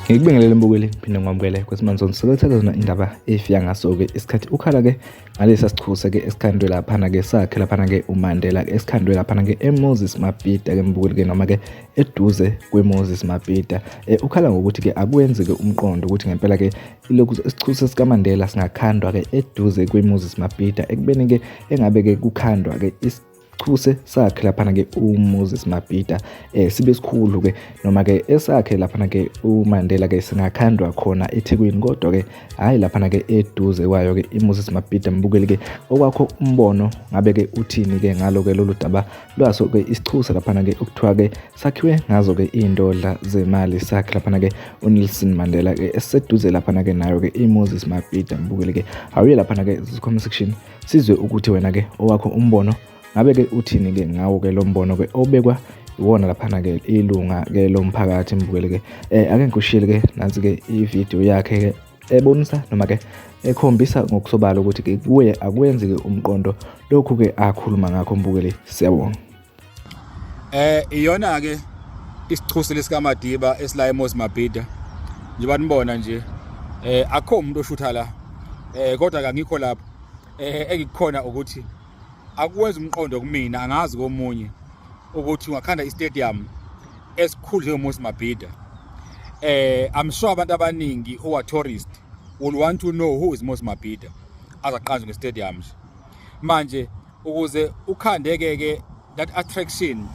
Ngikubingelele mbukeli phinde ngwamukele kwesimanje sonsilethelwa zona indaba efika ngaso-ke isikhathi ukhala-ke ngalesi sichuse-ke esikhandwe laphana-ke sakhe laphana-ke uMandela-ke esikhandwe laphana-ke eMoses Mabhida-ke mbukeli-ke noma-ke eduze kweMoses Mabhida. Ukhala ngokuthi-ke akwenzi-ke umqondo ukuthi ngempela-ke ilokhu isichuse sikaMandela singakhandwa-ke eduze kweMoses Mabhida ekubeni-ke engabe-ke kukhandwa-ke chuse sakhe laphana-ke uMoses Mabhida sibe sikhulu-ke noma-ke esakhe laphana-ke uMandela-ke singakhandwa khona eThekwini, kodwa-ke hhayi laphana-ke eduze kwayo-ke iMoses Mabhida. Mbukeli-ke okwakho umbono ngabe-ke uthini-ke ngalo-ke lolu daba lwaso-ke isichuse laphana-ke okuthiwa-ke sakhiwe ngazo-ke iy'ndodla zemali sakhe laphana-ke uNelson Mandela-ke esiseduze laphana-ke nayo-ke iMoses Mabhida. Mbukeli-ke awuye laphana-ke comment section sizwe ukuthi wena-ke owakho umbono ngabe-ke uthini-ke ngawo-ke lo mbono-ke obekwa iwona laphana-ke ilunga-ke lomphakathi. Mbukeli-ke ake ngikushiyele-ke nansi-ke ividiyo yakhe-ke ebonisa noma-ke ekhombisa ngokusobala ukuthi-ke kuye akwenzi-ke umqondo lokhu-ke akhuluma ngakho. Mbukeli, siyabonga. Iyona-ke isichuse lesikaMadiba esila eMoses Mabhida njengoba nibona nje akho umuntu oshutha la kodwa ngikho lapho engikukhona ukuthi akwenza umqondo kumina, angazi komunye ukuthi ungakhanda istadium esikhulu njengeMoses Mabhida. I'm sure abantu abaningi who are tourists will want to know who is Moses Mabhida azaqanjwe nge-stadium manje ukuze ukhandeke-ke that attraction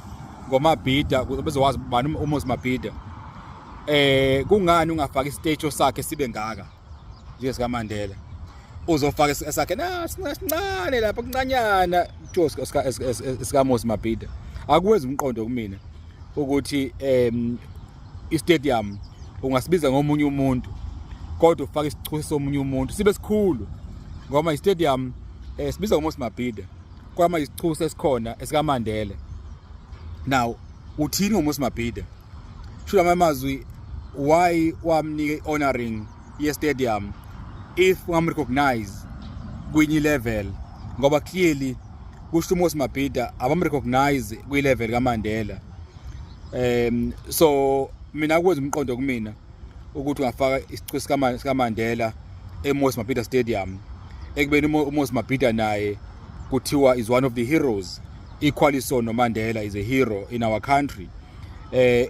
ngoMabhida ukuze bezokwazi ubani uMoses Mabhida. Kungani ungafaka istatue sakhe sibe ngaka njengesikaMandela, uzofaka esakhe sincane lapha kuncanyana kuthiwa esikaMoses Mabhida. Akwenzi umqondo kumina ukuthi istadium ungasibiza ngomunye umuntu kodwa ufake isichuse somunye umuntu sibe sikhulu, ngoba istadium sibiza ngoMoses Mabhida kwama isichuse esikhona esikaMandela. Now uthini ngoMoses Mabhida? Shula amazwi why wamnike honoring ye-stadium if ungamrecognize kwenye level, ngoba clearly kusho uMoses Mabhida abamrecognize kwi-level kaMandela. So mina akwenza umqondo kumina ukuthi ungafaka isichuse sikaMandela eMoses Mabhida Stadium ekubeni uMoses Mabhida naye kuthiwa is one of the heroes, equally so noMandela is a hero in our country.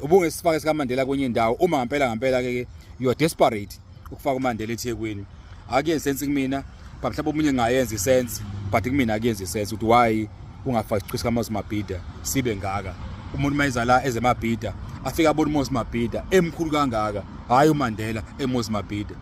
Ubungesifaka sikaMandela kwenye indawo uma ngampela-ke you are desperate ukufaka uMandela eThekwini. Akuyenzi sense kumina, but mhlawumbe omunye ngayenza isense, but kumina akuyenzi isense ukuthi why ungafaka isichuse sikaMoses Mabhida sibe ngaka. Umuntu mayeza la ezeMabhida afika abona uMoses Mabhida emkhulu kangaka, hayi uMandela eMoses Mabhida.